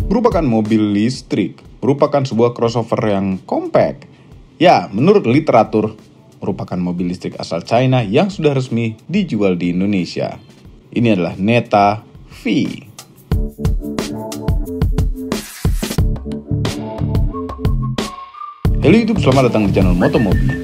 Merupakan mobil listrik, merupakan sebuah crossover yang compact. Ya, menurut literatur, merupakan mobil listrik asal China yang sudah resmi dijual di Indonesia. Ini adalah Neta V. Halo YouTube, selamat datang di channel Motomobi.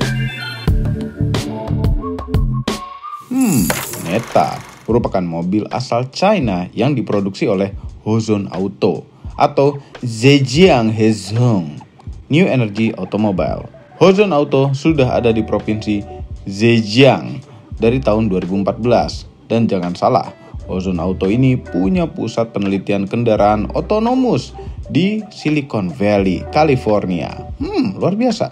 Neta merupakan mobil asal China yang diproduksi oleh Hozon Auto atau Zhejiang Hezhong New Energy Automobile. Hozon Auto sudah ada di provinsi Zhejiang dari tahun 2014. Dan jangan salah, Hozon Auto ini punya pusat penelitian kendaraan otonomus di Silicon Valley, California. Luar biasa.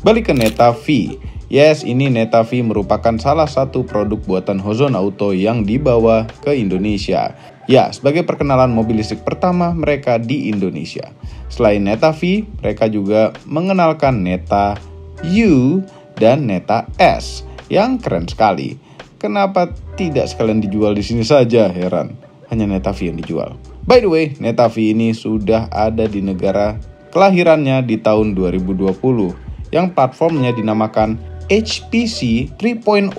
Balik ke Neta V. Yes, ini Neta V merupakan salah satu produk buatan Hozon Auto yang dibawa ke Indonesia. Ya, sebagai perkenalan mobil listrik pertama mereka di Indonesia. Selain Neta V, mereka juga mengenalkan Neta U dan Neta S yang keren sekali. Kenapa tidak sekalian dijual di sini saja? Heran, hanya Neta V yang dijual. By the way, Neta V ini sudah ada di negara kelahirannya di tahun 2020 yang platformnya dinamakan HPC 3.0,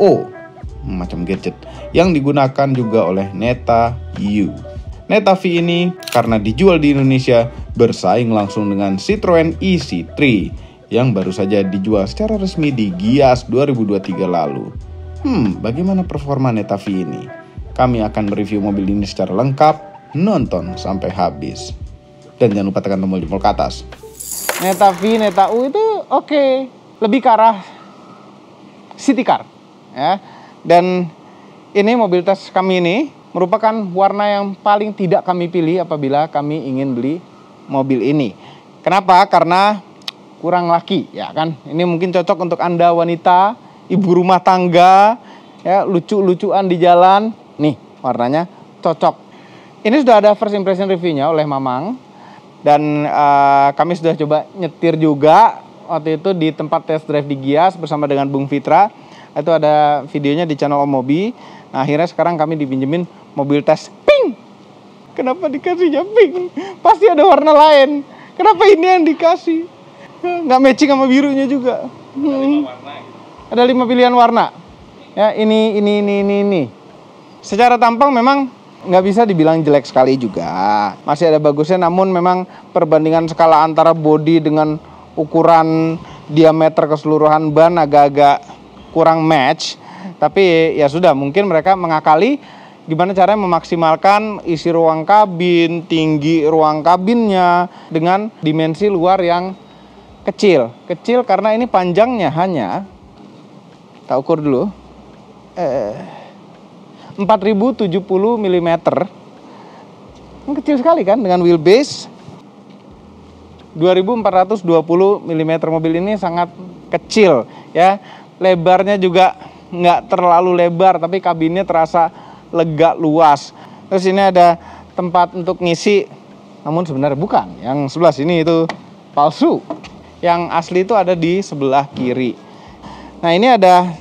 macam gadget, yang digunakan juga oleh Neta U. Neta V ini karena dijual di Indonesia bersaing langsung dengan Citroen ë-C3 yang baru saja dijual secara resmi di Gias 2023 lalu. Bagaimana performa Neta V ini? Kami akan mereview mobil ini secara lengkap, nonton sampai habis. Dan jangan lupa tekan tombol jempol ke atas. Neta V, Neta U itu oke, lebih ke arah city car, ya. Dan ini mobil tes kami ini merupakan warna yang paling tidak kami pilih apabila kami ingin beli mobil ini. Kenapa? Karena kurang laki, ya kan. Ini mungkin cocok untuk Anda wanita, ibu rumah tangga, ya, lucu-lucuan di jalan. Nih, warnanya cocok. Ini sudah ada first impression reviewnya oleh Mamang. Dan kami sudah coba nyetir juga waktu itu di tempat test drive di Gias bersama dengan Bung Fitra. Itu ada videonya di channel Om Mobi. Nah, akhirnya sekarang kami dipinjemin mobil tes pink. Kenapa dikasihnya pink? Pasti ada warna lain. Kenapa ini yang dikasih? Nggak matching sama birunya juga. Ada 5 pilihan warna. Ya, ini. Secara tampang memang nggak bisa dibilang jelek sekali juga. Masih ada bagusnya, namun memang perbandingan skala antara bodi dengan ukuran diameter keseluruhan ban agak-agak kurang match. Tapi ya sudah, mungkin mereka mengakali gimana caranya memaksimalkan isi ruang kabin, tinggi ruang kabinnya dengan dimensi luar yang kecil. Kecil karena ini panjangnya hanya, tak ukur dulu, 4070 mm. Kecil sekali kan, dengan wheelbase 2420 mm. Mobil ini sangat kecil, ya. Lebarnya juga nggak terlalu lebar, tapi kabinnya terasa lega luas. Terus ini ada tempat untuk ngisi, namun sebenarnya bukan. Yang sebelah sini itu palsu. Yang asli itu ada di sebelah kiri. Nah, ini ada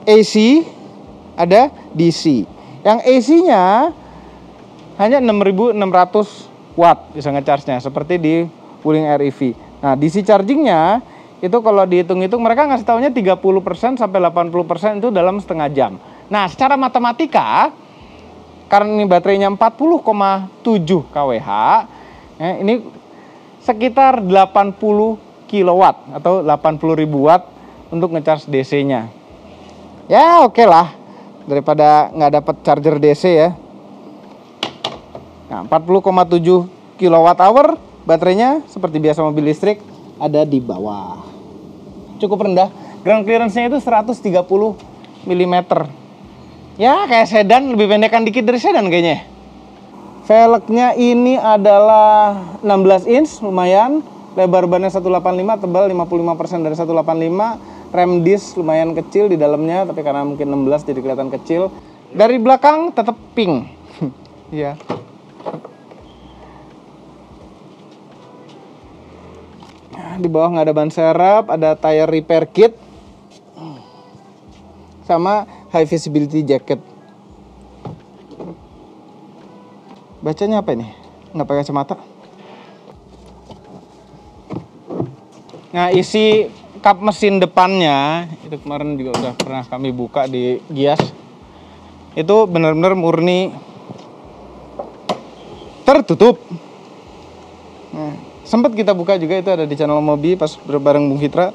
AC, ada DC. Yang AC-nya hanya 6600 watt bisa ngecharge-nya, seperti di Wuling REV. Nah, DC charging-nya itu kalau dihitung-hitung mereka ngasih taunya 30% sampai 80% itu dalam setengah jam. Nah, secara matematika, karena ini baterainya 40,7 kWh, ya, ini sekitar 80 kilowatt atau 80.000 watt untuk ngecharge DC-nya. Ya, oke lah, daripada nggak dapat charger DC ya. Nah, 40,7 kWh baterainya seperti biasa mobil listrik ada di bawah. Cukup rendah. Ground clearance-nya itu 130 mm. Ya, kayak sedan, lebih pendekan dikit dari sedan kayaknya. Velgnya ini adalah 16 inch, lumayan. Lebar bannya 185, tebal 55% dari 185. Rem disc lumayan kecil di dalamnya, tapi karena mungkin 16 jadi kelihatan kecil. Dari belakang tetap pink. Ya. Di bawah nggak ada ban serep, ada tire repair kit, sama high visibility jacket. Bacanya apa ini? Nggak pakai kacamata. Nah, isi kap mesin depannya itu kemarin juga udah pernah kami buka di Gias. Itu benar-benar murni tertutup. Nah, sempat kita buka juga, itu ada di channel Mobi pas bareng Bung Fitra.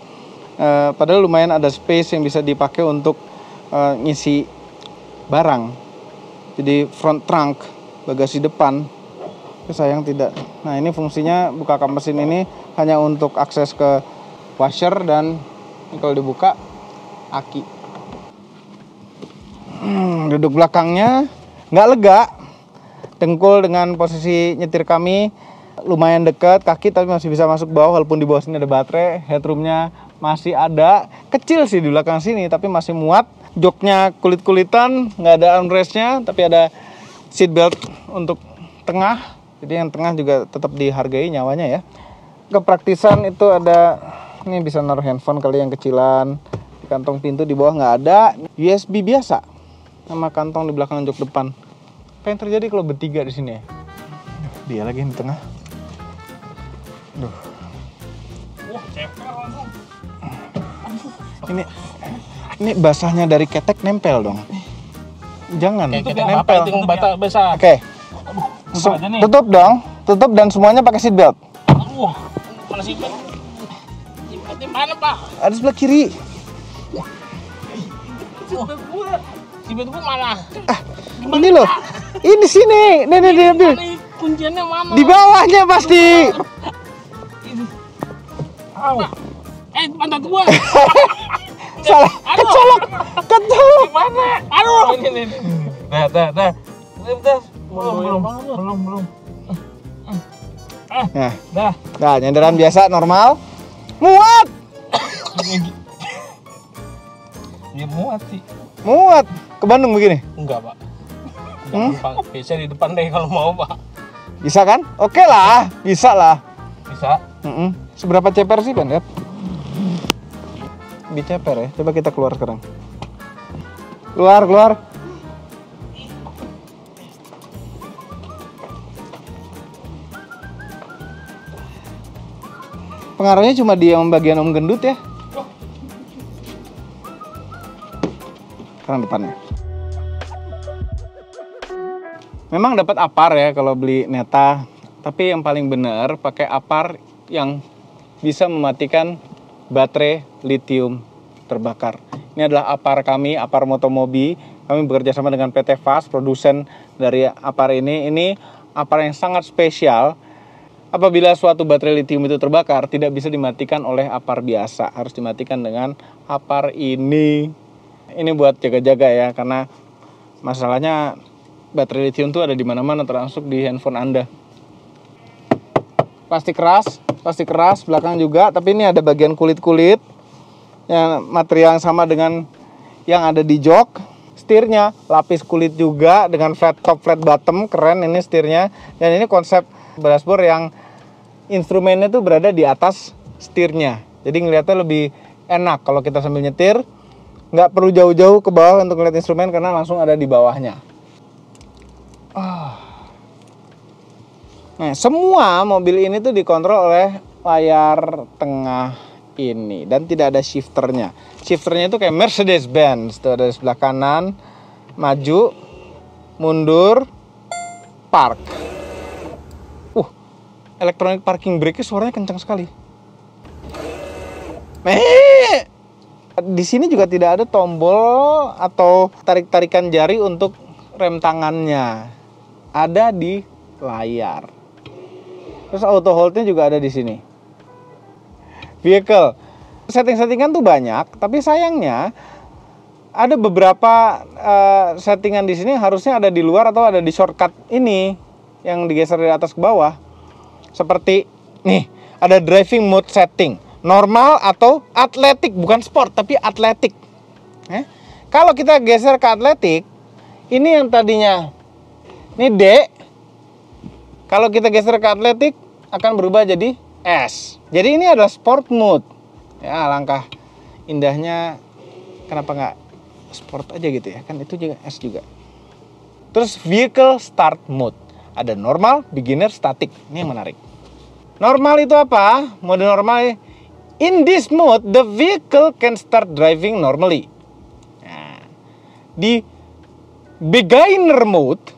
Padahal lumayan ada space yang bisa dipakai untuk ngisi barang. Jadi front trunk, bagasi depan. Tapi sayang tidak. Nah, ini fungsinya buka kap mesin ini hanya untuk akses ke washer, dan ini kalau dibuka aki. Duduk belakangnya nggak lega. Dengkul dengan posisi nyetir kami lumayan dekat, kaki tapi masih bisa masuk bawah walaupun di bawah sini ada baterai. Headroomnya masih ada, kecil sih di belakang sini tapi masih muat. Joknya kulit-kulitan, nggak ada armrestnya tapi ada seat belt untuk tengah. Jadi yang tengah juga tetap dihargai nyawanya ya. Kepraktisan itu ada, ini bisa naruh handphone kali yang kecilan. Di kantong pintu di bawah nggak ada. USB biasa sama kantong di belakang jok depan. Apa yang terjadi kalau bertiga di sini ya? Dia lagi di tengah. Duh. Wah, ceper langsung. Ini basahnya dari ketek nempel dong. Jangan nempel. Bata besar. Oke. Tutup dong. Tutup dan semuanya pakai seat belt. Wah, mana sih? Di mana, Pak? Ada sebelah kiri. Sibet gua mana? Ini loh. Ini sini. Nih diambil. Kunciannya mana? Di bawahnya pasti. Au. Pantat gua. Salah. Kecolok. Mana? Aduh. Ini. Dah. Belum. Nah, nyenderan biasa normal. Muat. Ya muat sih. Muat. Ke Bandung begini. Enggak, Pak. Bisa di depan deh kalau mau, Pak. Bisa kan? Oke lah, bisa lah. Bisa. Seberapa ceper sih, Ben? Lihat. Diceper ya. Coba kita keluar sekarang. Keluar. Pengaruhnya cuma di yang bagian om gendut ya. Sekarang depannya. Memang dapat apar ya kalau beli Neta, tapi yang paling benar pakai apar yang bisa mematikan baterai lithium terbakar. Ini adalah apar kami, apar Motomobi. Kami bekerja sama dengan PT Fast, produsen dari apar ini. Ini apar yang sangat spesial. Apabila suatu baterai lithium itu terbakar, tidak bisa dimatikan oleh apar biasa, harus dimatikan dengan apar ini. Ini buat jaga-jaga ya, karena masalahnya baterai lithium itu ada di mana-mana, termasuk di handphone Anda. Plastik keras, belakang juga, tapi ini ada bagian kulit-kulit yang material yang sama dengan yang ada di jok. Setirnya lapis kulit juga dengan flat top, flat bottom, keren ini setirnya. Dan ini konsep dashboard yang instrumennya tuh berada di atas setirnya. Jadi ngeliatnya lebih enak kalau kita sambil nyetir. Nggak perlu jauh-jauh ke bawah untuk ngeliat instrumen karena langsung ada di bawahnya. Nah, semua mobil ini tuh dikontrol oleh layar tengah ini dan tidak ada shifternya. Shifternya itu kayak Mercedes-Benz, tuh ada di sebelah kanan, maju, mundur, park. Electronic parking brake suaranya kencang sekali. Di sini juga tidak ada tombol atau tarik-tarikan jari untuk rem tangannya. Ada di layar. Terus auto hold-nya juga ada di sini. Vehicle. Setting-settingan tuh banyak, tapi sayangnya ada beberapa settingan di sini harusnya ada di luar atau ada di shortcut ini yang digeser dari atas ke bawah. Seperti nih, ada driving mode setting. Normal atau atletik, bukan sport tapi atletik. Kalau kita geser ke atletik, ini yang tadinya ini D. Kalau kita geser ke atletik akan berubah jadi S. Jadi ini adalah sport mode. Ya, alangkah indahnya, kenapa nggak sport aja gitu ya? Kan itu juga S juga. Terus vehicle start mode. Ada normal, beginner, static. Ini yang menarik. Normal itu apa? Mode normal. In this mode, the vehicle can start driving normally. Nah, di beginner mode,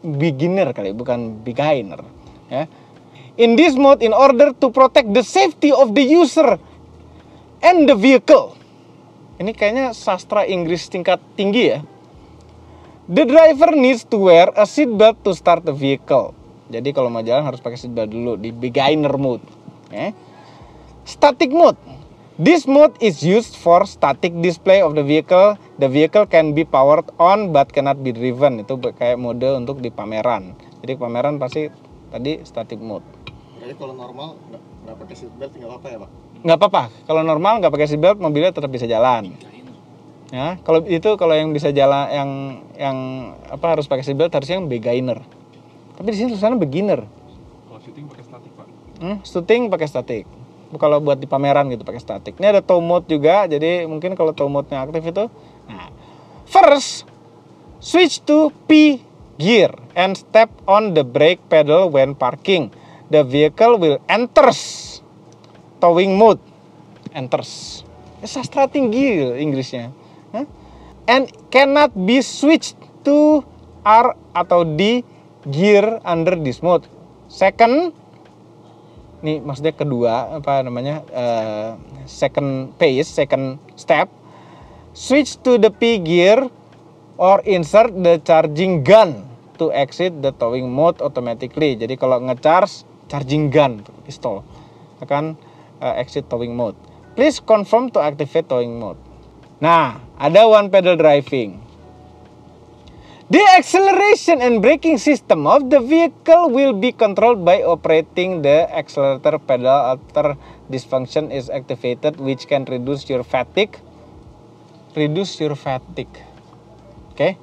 beginner kali, bukan beginner. Ya. In this mode, in order to protect the safety of the user and the vehicle. Ini kayaknya sastra Inggris tingkat tinggi ya. The driver needs to wear a seatbelt to start the vehicle. Jadi kalau mau jalan harus pakai seatbelt dulu di beginner mode. Static mode. This mode is used for static display of the vehicle. The vehicle can be powered on but cannot be driven. Itu kayak mode untuk di pameran. Jadi pameran pasti tadi static mode. Jadi kalau normal nggak pakai seatbelt nggak apa-apa ya Pak? Nggak apa-apa. Kalau normal nggak pakai seatbelt mobilnya tetap bisa jalan. Ya, kalau yang bisa jalan yang apa harus pakai seatbelt harusnya yang beginner. Tapi di sini tulisannya beginner. Kalau syuting pakai statik Pak? Syuting pakai statik. Kalau buat di pameran gitu pakai statik. Ini ada tow mode juga, jadi mungkin kalau tow mode-nya aktif itu. Nah, first switch to P gear and step on the brake pedal when parking. The vehicle will enters towing mode. Enters. Sastra tinggi Inggrisnya. And cannot be switched to R atau D gear under this mode. Second, nih maksudnya kedua second phase, second step, switch to the P gear or insert the charging gun to exit the towing mode automatically. Jadi kalau nge-charge charging gun pistol akan exit towing mode. Please confirm to activate towing mode. Nah, ada one pedal driving. The acceleration and braking system of the vehicle will be controlled by operating the accelerator pedal after this function is activated, which can reduce your fatigue. Okay?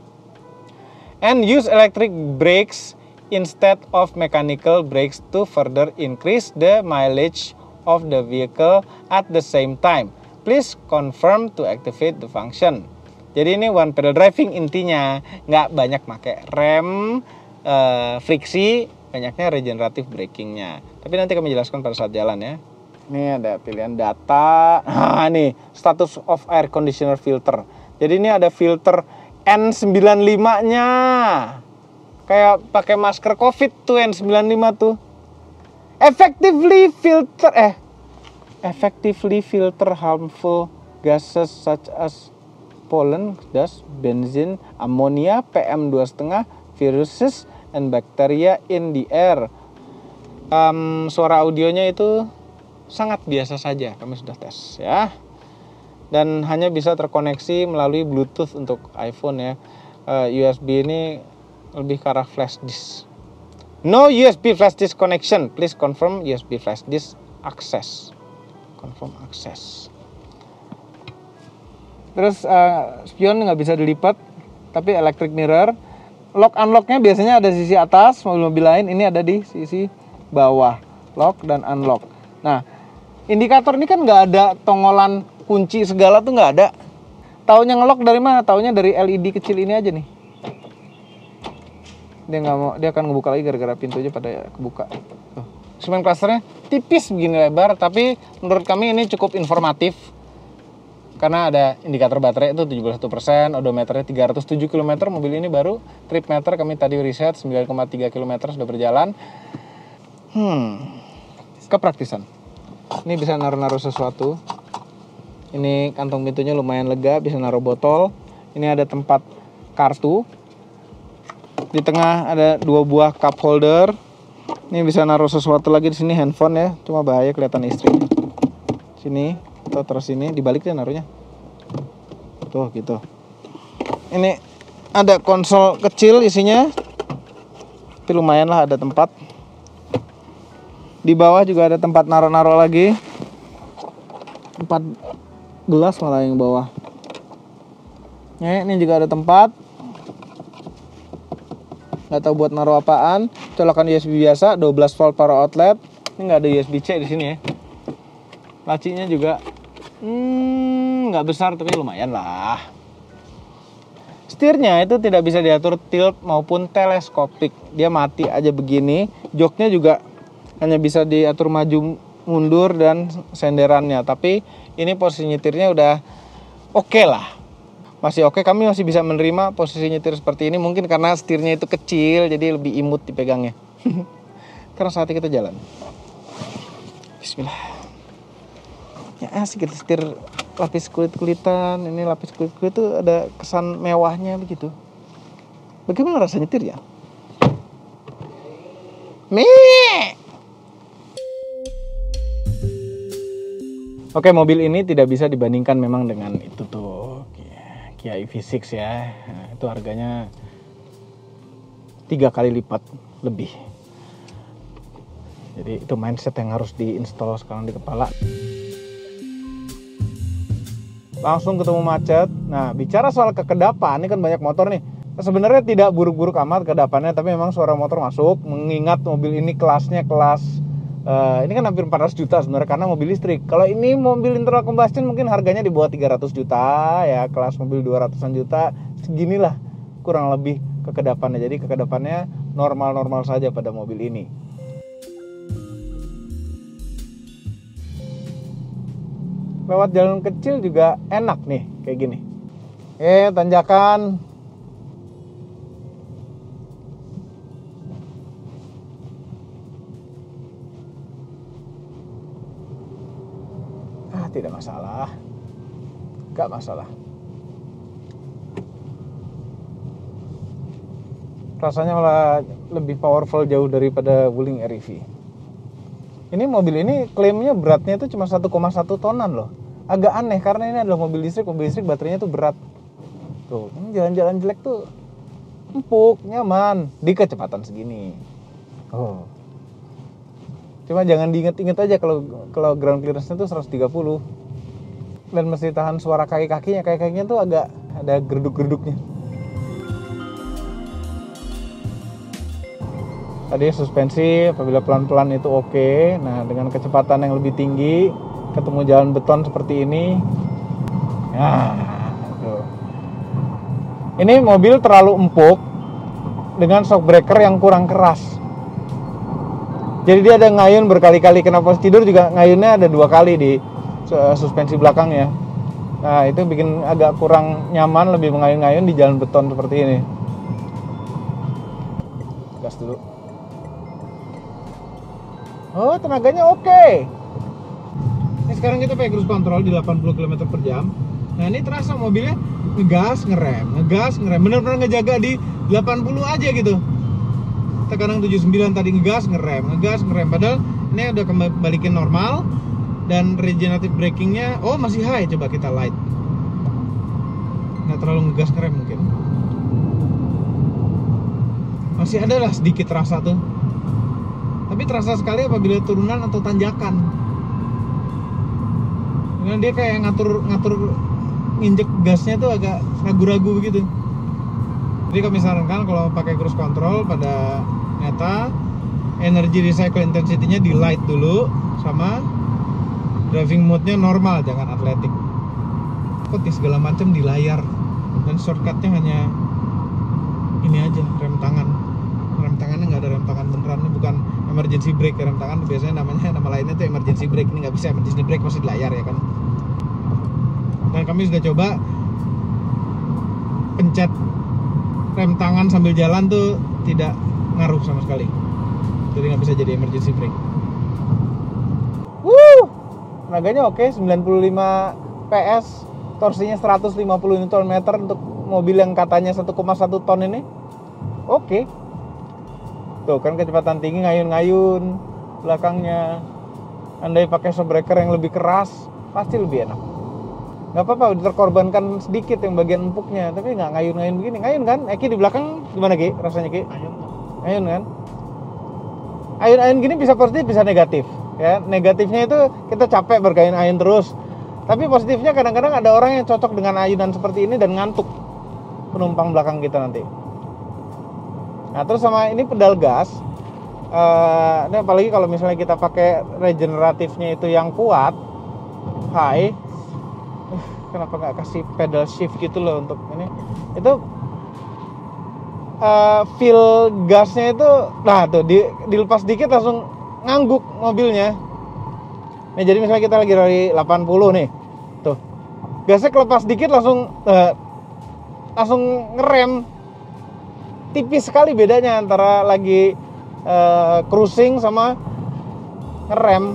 And use electric brakes instead of mechanical brakes to further increase the mileage of the vehicle at the same time. Please confirm to activate the function. Jadi ini one pedal driving intinya, nggak banyak pakai rem, friksi, banyaknya regenerative brakingnya. Tapi nanti kami jelaskan pada saat jalan ya. Ini ada pilihan data. Nah, nih status of air conditioner filter. Jadi ini ada filter N95-nya. Kayak pakai masker COVID tuh N95 tuh. Effectively filter harmful gases such as pollen, dust, benzene, ammonia, PM2,5, viruses, and bacteria in the air. Suara audionya itu sangat biasa saja, kami sudah tes ya. Dan hanya bisa terkoneksi melalui Bluetooth untuk iPhone ya. USB ini lebih ke arah flash disk. No USB flash disk connection. Please confirm USB flash disk access. Confirm access. Terus spion nggak bisa dilipat, tapi electric mirror. Lock unlocknya biasanya ada di sisi atas, mobil-mobil lain ini ada di sisi bawah. Lock dan unlock. Nah, indikator ini kan nggak ada tongolan kunci segala tuh nggak ada. Taunya ngelock dari mana? Taunya dari LED kecil ini aja nih. Dia akan ngebuka lagi gara-gara pintu aja pada kebuka. Tuh. Semen clusternya tipis begini lebar, tapi menurut kami ini cukup informatif. Karena ada indikator baterai itu 71%, odometernya 307 km, mobil ini baru, trip meter kami tadi riset 9,3 km sudah berjalan. Kepraktisan. Ini bisa naruh-naruh sesuatu. Ini kantong pintunya lumayan lega, bisa naruh botol. Ini ada tempat kartu. Di tengah ada 2 buah cup holder. Ini bisa naruh sesuatu lagi di sini, handphone ya. Cuma bahaya kelihatan istrinya. Sini. Atau terus ini dibalik deh naruhnya tuh gitu. Ini ada konsol kecil isinya, tapi lumayan lah ada tempat. Di bawah juga ada tempat naruh-naruh lagi, tempat gelas malah yang bawah. Ini juga ada tempat, nggak tahu buat naruh apaan. Colokan USB biasa, 12 volt power outlet. Ini nggak ada USB-C di sini ya. Lacinya juga nggak besar tapi lumayan lah. Setirnya itu tidak bisa diatur tilt maupun teleskopik. Dia mati aja begini. Joknya juga hanya bisa diatur maju mundur dan senderannya. Tapi ini posisi nyetirnya udah oke lah. Masih oke, kami masih bisa menerima posisi nyetir seperti ini. Mungkin karena setirnya itu kecil, jadi lebih imut dipegangnya. Karena saatnya kita jalan. Bismillah. Ya asik kita setir lapis kulit-kulitan. Ini lapis kulit-kulit itu ada kesan mewahnya begitu. Bagaimana rasa nyetir ya? Oke, mobil ini tidak bisa dibandingkan memang dengan itu tuh Kia EV6 ya. Nah, itu harganya 3 kali lipat lebih. Jadi itu mindset yang harus diinstal sekarang di kepala. Langsung ketemu macet. Nah, bicara soal kekedapan, ini kan banyak motor nih. Sebenarnya tidak buruk-buruk amat kedapannya, tapi memang suara motor masuk. Mengingat mobil ini kelasnya ini kan hampir 400 juta sebenarnya karena mobil listrik. Kalau ini mobil internal combustion mungkin harganya di bawah 300 juta ya, kelas mobil 200-an juta. Seginilah kurang lebih kekedapannya. Jadi kekedapannya normal-normal saja pada mobil ini. Lewat jalan kecil juga enak nih kayak gini. Tanjakan. Tidak masalah. Gak masalah. Rasanya malah lebih powerful jauh daripada Wuling REV. Ini mobil ini klaimnya beratnya itu cuma 1,1 tonan loh. Agak aneh karena ini adalah mobil listrik baterainya tuh berat. Tuh, jalan-jalan jelek tuh empuk, nyaman di kecepatan segini. Oh. Cuma jangan diinget-inget aja kalau ground clearance-nya tuh 130. Dan mesti tahan suara kaki-kakinya tuh agak ada geruduk-geruduknya. Tadi suspensi apabila pelan-pelan itu oke. Nah, dengan kecepatan yang lebih tinggi, ketemu jalan beton seperti ini. Nah, tuh. Ini mobil terlalu empuk dengan shock breaker yang kurang keras. Jadi dia ada ngayun berkali-kali, kena pos tidur juga ngayunnya ada 2 kali di suspensi belakangnya. Nah, itu bikin agak kurang nyaman, lebih mengayun-ngayun di jalan beton seperti ini. Gas dulu. Oh, tenaganya oke. Ini sekarang kita pakai cruise control di 80 km per jam. Nah, ini terasa mobilnya ngegas, ngerem. Bener-bener ngejaga di 80 aja gitu. Tekanan 79 tadi ngegas ngerem. Padahal ini udah kembalikan normal dan regenerative brakingnya masih high. Coba kita light, nggak terlalu ngegas ngerem mungkin, masih ada lah sedikit rasa tuh, tapi terasa sekali apabila turunan atau tanjakan. Karena dia kayak ngatur nginjek gasnya tuh agak ragu-ragu begitu. Jadi kami sarankan kalau pakai cruise control pada Neta, energy recycle intensity-nya di light dulu, sama driving mode-nya normal, jangan atletik. Putih segala macam di layar, dan shortcut-nya hanya ini aja, rem tangan. Rem tangannya nggak ada rem tangan beneran, ini bukan emergency brake. Rem tangan biasanya nama lainnya tuh emergency brake, ini nggak bisa emergency brake, masih di layar ya kan. Dan kami sudah coba pencet rem tangan sambil jalan tuh tidak ngaruh sama sekali, jadi nggak bisa jadi emergency brake. Tenaganya oke, 95 PS, torsinya 150 Nm untuk mobil yang katanya 1,1 ton ini. Oke. Tuh kan kecepatan tinggi, ngayun-ngayun belakangnya. Andai pakai shock breaker yang lebih keras, pasti lebih enak. Nggak apa-apa, terkorbankan sedikit yang bagian empuknya, tapi nggak ngayun-ngayun begini. Ngayun kan? Eki di belakang gimana Ki? Rasanya Ki? Ngayun kan? Ayun-ayun gini bisa positif, bisa negatif. Ya, negatifnya itu kita capek bergayun-ayun terus. Tapi positifnya kadang-kadang ada orang yang cocok dengan ayunan seperti ini dan ngantuk penumpang belakang kita nanti. Nah, terus sama ini pedal gas. Ini apalagi kalau misalnya kita pakai regeneratifnya itu yang kuat, high. Kenapa nggak kasih pedal shift gitu loh untuk ini? Itu feel gasnya itu, nah tuh dilepas dikit langsung ngangguk mobilnya. Nih jadi misalnya kita lagi dari 80 nih, tuh gasnya kelepas dikit langsung ngerem. Tipis sekali bedanya antara lagi cruising sama ngerem.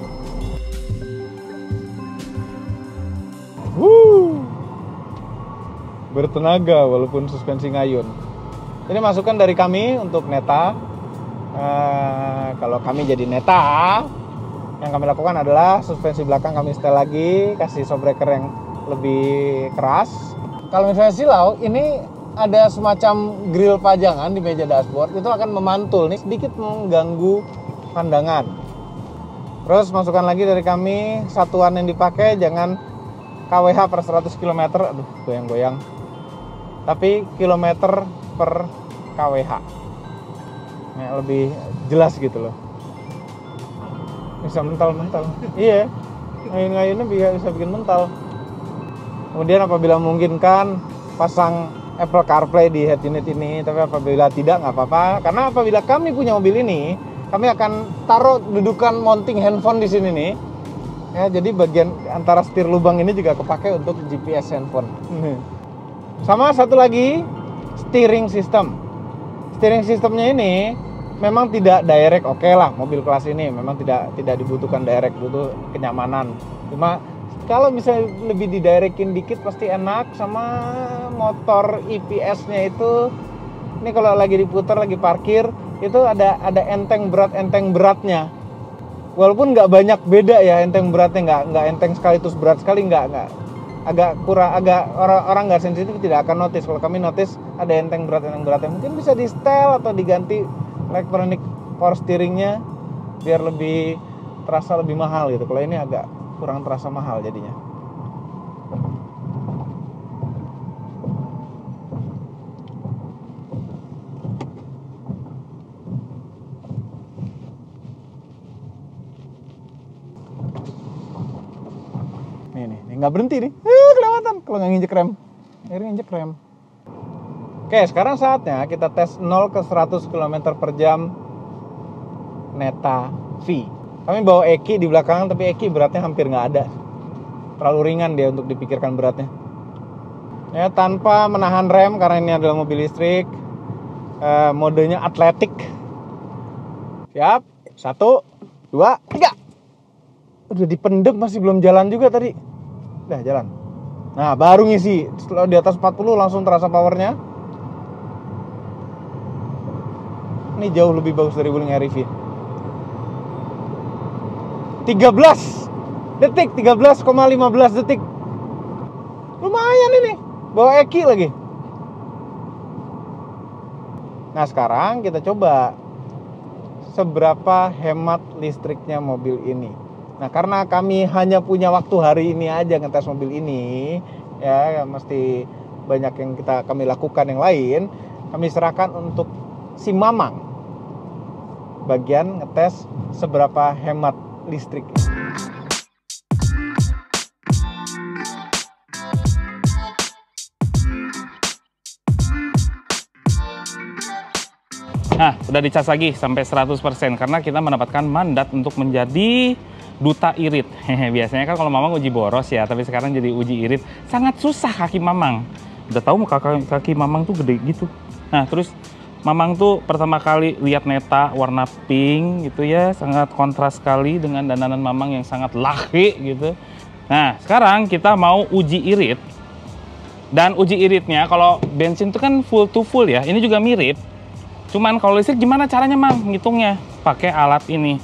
Bertenaga walaupun suspensi ngayun. Ini masukan dari kami untuk Neta. Kalau kami jadi Neta, yang kami lakukan adalah suspensi belakang kami setel lagi, kasih shockbreaker yang lebih keras. Kalau misalnya silau, ini ada semacam grill pajangan di meja dashboard, itu akan memantul nih, sedikit mengganggu pandangan. Terus masukan lagi dari kami, satuan yang dipakai jangan kWh per 100 km, aduh goyang-goyang, tapi kilometer per kWh, ya, lebih jelas gitu loh. Bisa mental. Iya, ngayun-ngayunnya bisa bikin mental. Kemudian apabila memungkinkan, pasang Apple CarPlay di head unit ini, tapi apabila tidak nggak apa-apa, karena apabila kami punya mobil ini, kami akan taruh dudukan mounting handphone di sini nih, ya, jadi bagian antara setir lubang ini juga kepake untuk GPS handphone. Sama satu lagi, steering system. Steering systemnya ini memang tidak direct, oke lah, mobil kelas ini memang tidak dibutuhkan direct, butuh kenyamanan. Cuma kalau bisa lebih didirectin dikit pasti enak. Sama motor EPS-nya itu, ini kalau lagi diputar, lagi parkir, itu ada enteng beratnya. Walaupun nggak banyak beda ya enteng beratnya, nggak enteng sekali terus berat sekali, nggak agak kurang, orang nggak sensitif tidak akan notice. Kalau kami notice ada enteng beratnya, mungkin bisa di setel atau diganti electronic power steeringnya biar lebih terasa lebih mahal gitu. Kalau ini agak kurang terasa mahal jadinya. Nih nggak berhenti nih, kelewatan kalau nggak nginjek rem. Akhirnya nginjek rem. Oke, sekarang saatnya kita tes 0 ke 100 km per jam Neta V. Kami bawa Eki di belakang, tapi Eki beratnya hampir nggak ada. Terlalu ringan dia untuk dipikirkan beratnya. Ya, tanpa menahan rem karena ini adalah mobil listrik. Modenya atletik. Siap, 1, 2, 3. Udah dipendem masih belum jalan juga tadi. Udah jalan. Nah, baru ngisi. Setelah di atas 40 langsung terasa powernya. Ini jauh lebih bagus dari Wuling REV. 13 detik, 13,15 detik. Lumayan ini. Bawa Eki lagi. Nah, sekarang kita coba seberapa hemat listriknya mobil ini. Nah, karena kami hanya punya waktu hari ini aja ngetes mobil ini, ya mesti banyak yang kami lakukan yang lain. Kami serahkan untuk si Mamang bagian ngetes seberapa hemat listrik. Nah, udah dicas lagi sampai 100% karena kita mendapatkan mandat untuk menjadi duta irit. Biasanya kan kalau Mamang uji boros ya, tapi sekarang jadi uji irit. Sangat susah kaki Mamang. Udah tahu kaki Mamang tuh gede gitu. Nah, terus Mamang tuh pertama kali lihat Neta warna pink gitu ya, sangat kontras sekali dengan dandanan Mamang yang sangat laki gitu. Nah, sekarang kita mau uji irit. Dan uji iritnya kalau bensin itu kan full to full ya. Ini juga mirip. Cuman kalau listrik gimana caranya, Mang? Ngitungnya pakai alat ini.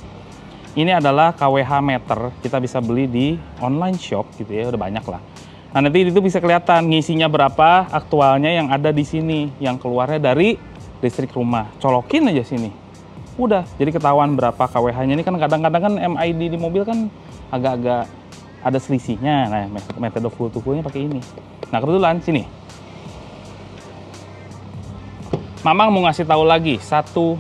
Ini adalah kWh meter, kita bisa beli di online shop gitu ya, udah banyak lah. Nah, nanti itu bisa kelihatan ngisinya berapa, aktualnya yang ada di sini, yang keluarnya dari listrik rumah. Colokin aja sini. Udah, jadi ketahuan berapa kWh-nya. Ini kan kadang-kadang kan MID di mobil kan agak-agak ada selisihnya. Nah, metode full to full-nya pakai ini. Nah, kebetulan sini. Mamang mau ngasih tahu lagi satu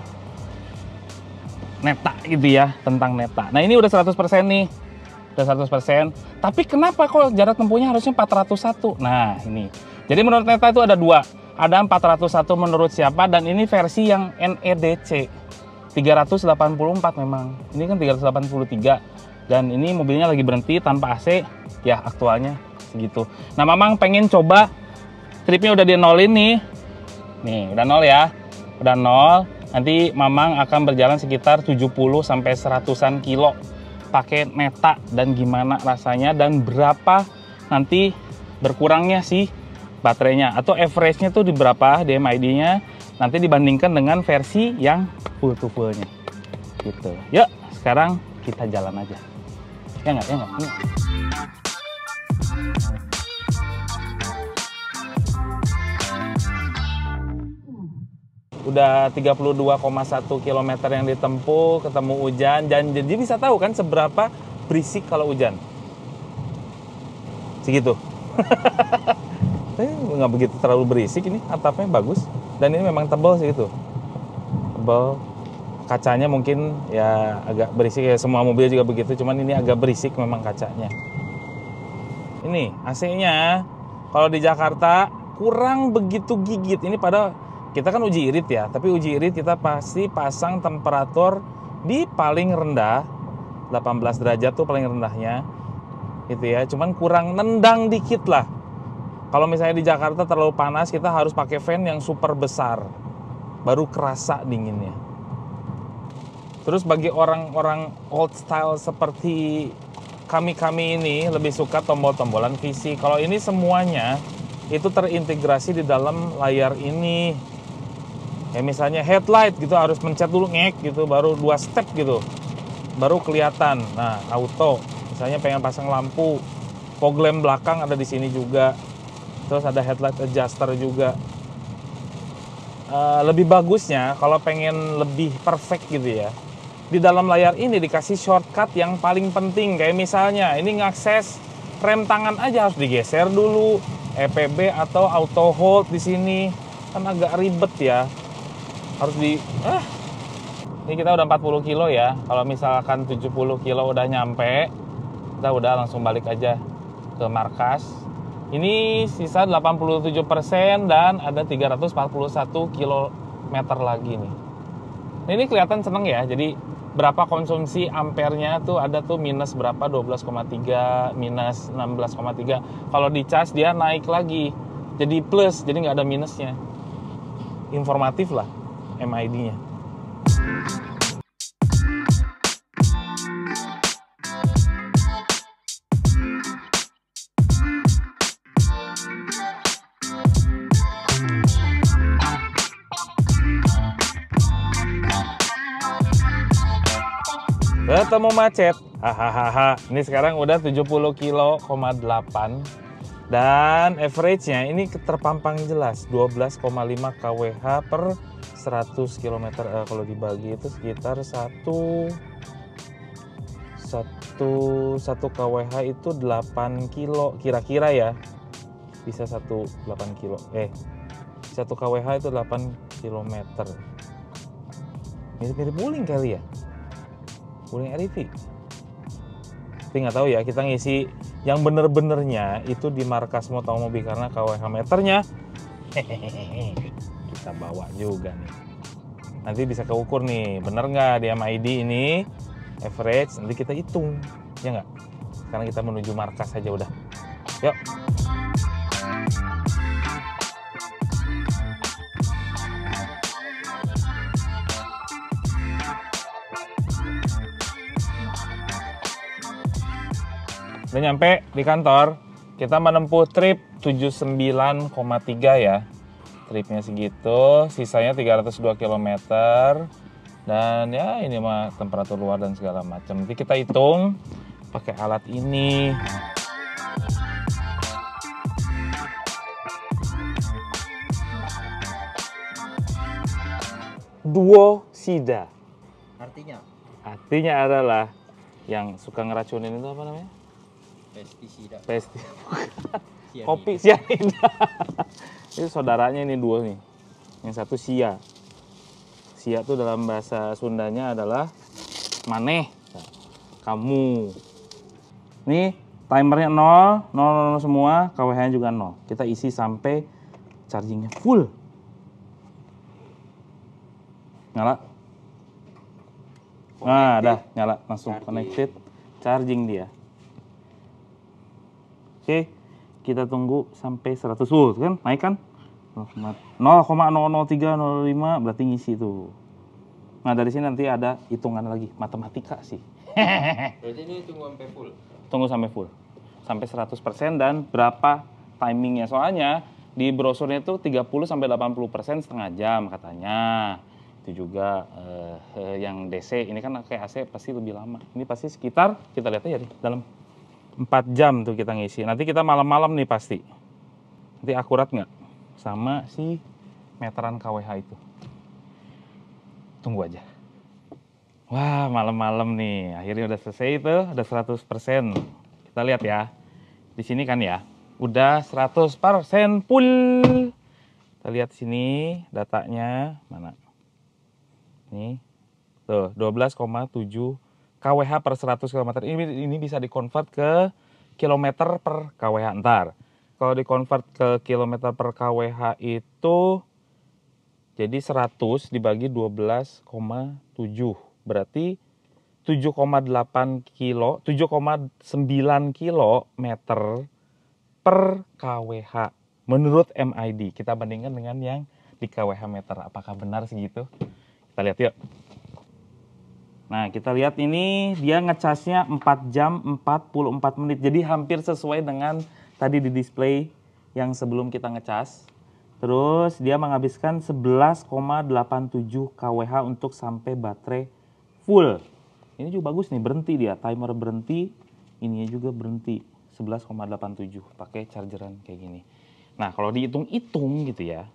Neta gitu ya, tentang Neta. Nah, ini udah 100% nih. Udah 100%. Tapi kenapa kok jarak tempuhnya harusnya 401? Nah, ini. Jadi menurut Neta itu ada dua. ada 401 menurut siapa, dan ini versi yang NEDC 384 memang. Ini kan 383, dan ini mobilnya lagi berhenti tanpa AC, ya aktualnya segitu. Nah, Mamang pengen coba tripnya udah di nolin nih. Nih, udah nol ya. Udah nol. Nanti Mamang akan berjalan sekitar 70 sampai 100-an kilo pakai neta, dan gimana rasanya dan berapa nanti berkurangnya sih baterainya atau average-nya tuh di berapa DMID-nya nanti dibandingkan dengan versi yang full to full-nya gitu. Yuk, sekarang kita jalan aja. Ya nggak? Ya nggak? Udah 32,1 km yang ditempuh, ketemu hujan, dan jadi bisa tahu kan seberapa berisik kalau hujan. Segitu. Nggak begitu terlalu berisik, ini atapnya bagus, dan ini memang tebal sih gitu, tebal. Kacanya mungkin ya agak berisik ya, semua mobil juga begitu, cuman ini agak berisik memang kacanya. Ini AC-nya kalau di Jakarta kurang begitu gigit. Ini pada kita kan uji irit ya, tapi uji irit kita pasti pasang temperatur di paling rendah 18 derajat tuh paling rendahnya gitu ya, cuman kurang nendang dikit lah. Kalau misalnya di Jakarta terlalu panas, kita harus pakai fan yang super besar, baru kerasa dinginnya. Terus bagi orang-orang old style seperti kami ini, lebih suka tombol-tombolan VC. Kalau ini semuanya itu terintegrasi di dalam layar ini. Ya misalnya headlight gitu harus mencet dulu ngek gitu, baru 2 step gitu, baru kelihatan. Nah, auto, misalnya pengen pasang lampu, fog lamp belakang ada di sini juga. Terus ada headlight adjuster juga. Lebih bagusnya kalau pengen lebih perfect gitu ya, di dalam layar ini dikasih shortcut yang paling penting. Kayak misalnya ini ngakses rem tangan aja harus digeser dulu, EPB atau auto hold di sini kan agak ribet ya. Harus ini kita udah 40 kilo ya. Kalau misalkan 70 kilo udah nyampe, kita udah langsung balik aja ke markas. Ini sisa 87% dan ada 341 km lagi nih. Ini kelihatan seneng ya. Jadi berapa konsumsi ampernya tuh ada tuh minus berapa, 12,3, minus 16,3. Kalau dicas dia naik lagi jadi plus, jadi nggak ada minusnya. Informatif lah MID-nya. Ketemu macet, hahaha. Ini sekarang udah 70,8 kilo dan average-nya ini terpampang jelas 12,5 kWh per 100 km. Kalau dibagi itu sekitar 1 kWh itu 8 kilo kira-kira ya. Bisa 8 kilo. 1 kWh itu 8 km. Mirip-mirip wuling kali ya. Wuling REV. Tapi nggak tahu ya, kita ngisi yang bener-benernya itu di markas Motomobi karena kWh meternya kita bawa juga nih. Nanti bisa keukur nih, bener nggak di MID ini average, nanti kita hitung, ya nggak? Sekarang kita menuju markas aja udah. Yuk. Udah nyampe di kantor, kita menempuh trip 79,3 ya. Tripnya segitu, sisanya 302 km. Dan ya ini mah temperatur luar dan segala macam. Nanti kita hitung pakai alat ini. Duosida. Artinya adalah yang suka ngeracunin itu apa namanya? Pestisida. Kopi sianida. Itu saudaranya ini dua nih. Yang satu sia. Sia itu dalam bahasa Sundanya adalah maneh. Kamu. Nih timernya 0, 0, 0 semua, KWH-nya juga 0. Kita isi sampai chargingnya full. Nyala. Nah, dah nyala langsung connected, charging dia. Oke, kita tunggu sampai 100 volt kan, naik kan? 0,00305 berarti ngisi tuh. Nah, dari sini nanti ada hitungan lagi, matematika sih. Berarti ini tunggu sampai full? Tunggu sampai full. Sampai 100% dan berapa timingnya. Soalnya di brosurnya itu 30-80% setengah jam katanya. Itu juga yang DC, ini kan kayak AC pasti lebih lama. Ini pasti sekitar, kita lihat aja di dalam 4 jam tuh kita ngisi. Nanti kita malam-malam nih pasti. Nanti akurat nggak? Sama si meteran KWH itu. Tunggu aja. Wah, malam-malam nih. Akhirnya udah selesai itu, udah 100%. Kita lihat ya. Di sini kan ya, udah 100% full. Kita lihat sini datanya mana? Nih. Tuh, 12,7 kWh per 100 km. Ini bisa dikonvert ke kilometer per kWh ntar. Kalau dikonvert ke kilometer per kWh itu jadi 100 dibagi 12,7. Berarti 7,8 kilo, 7,9 kilometer per kWh. Menurut MID, kita bandingkan dengan yang di kWh meter. Apakah benar segitu? Kita lihat yuk. Nah, kita lihat ini dia ngecasnya 4 jam 44 menit. Jadi hampir sesuai dengan tadi di display yang sebelum kita ngecas. Terus dia menghabiskan 11,87 kWh untuk sampai baterai full. Ini juga bagus nih, berhenti dia. Timer berhenti, ininya juga berhenti. 11,87 pakai chargeran kayak gini. Nah, kalau dihitung-hitung gitu ya.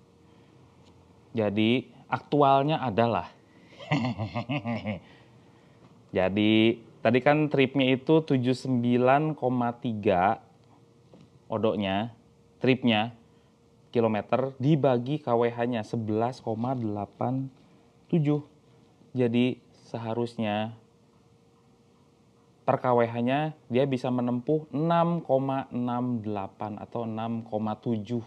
Jadi aktualnya adalah jadi tadi kan tripnya itu 79,3 odoknya, tripnya kilometer dibagi kWh-nya 11,87. Jadi seharusnya per kWh-nya dia bisa menempuh 6,68 atau 6,7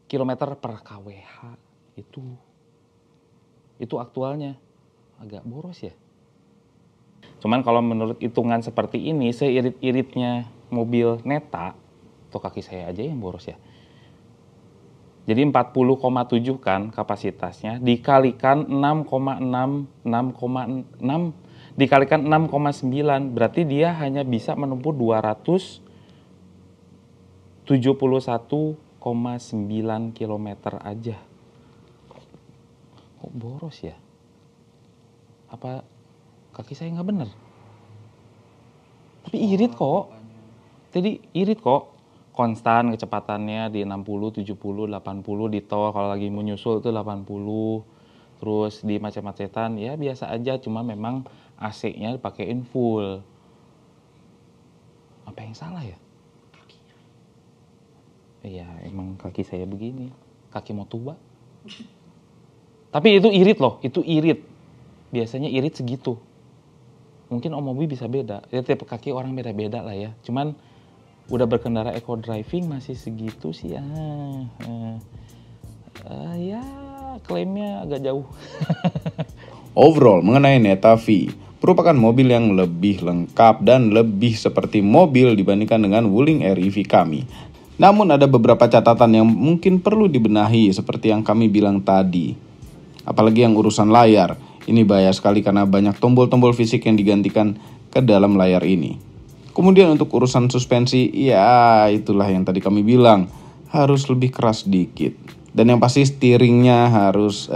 kilometer per kWh. Itu aktualnya. Agak boros ya. Cuman kalau menurut hitungan seperti ini, seirit-iritnya mobil Neta, atau kaki saya aja yang boros ya. Jadi 40,7 kan kapasitasnya, dikalikan 6,6 dikalikan 6,9, berarti dia hanya bisa menempuh 271,9 km aja. Kok boros ya? Apa kaki saya nggak bener? Tapi irit kok. Jadi irit kok. Konstan kecepatannya di 60, 70, 80 di tol. Kalau lagi menyusul itu 80. Terus di macet-macetan ya biasa aja. Cuma memang AC-nya dipakein full. Apa yang salah ya? Iya emang kaki saya begini. Kaki mau tua. Tapi itu irit loh. Itu irit. Biasanya irit segitu. Mungkin Om Mobi bisa beda. Ya tiap kaki orang beda-beda lah ya. Cuman udah berkendara eco driving masih segitu sih ya. Ya klaimnya agak jauh. Overall mengenai Neta V merupakan mobil yang lebih lengkap dan lebih seperti mobil dibandingkan dengan Wuling Air EV kami. Namun ada beberapa catatan yang mungkin perlu dibenahi seperti yang kami bilang tadi. Apalagi yang urusan layar. Ini bahaya sekali karena banyak tombol-tombol fisik yang digantikan ke dalam layar ini. Kemudian untuk urusan suspensi, ya itulah yang tadi kami bilang, harus lebih keras dikit. Dan yang pasti steeringnya harus,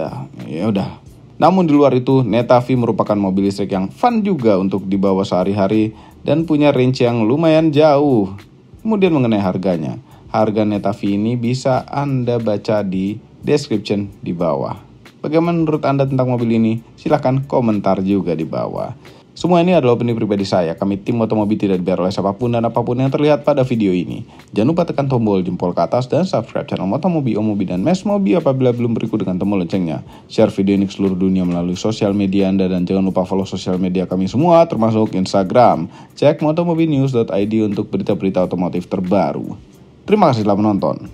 ya udah. Namun di luar itu, Neta V merupakan mobil listrik yang fun juga untuk dibawa sehari-hari dan punya range yang lumayan jauh. Kemudian mengenai harganya, harga Neta V ini bisa Anda baca di description di bawah. Bagaimana menurut Anda tentang mobil ini? Silahkan komentar juga di bawah. Semua ini adalah opini pribadi saya. Kami tim Motomobi tidak dibayar oleh siapapun dan apapun yang terlihat pada video ini. Jangan lupa tekan tombol jempol ke atas dan subscribe channel Motomobi, Omobi, dan Mesmobi apabila belum berikut dengan tombol loncengnya. Share video ini ke seluruh dunia melalui sosial media Anda dan jangan lupa follow sosial media kami semua termasuk Instagram. Cek motomobinews.id untuk berita-berita otomotif terbaru. Terima kasih telah menonton.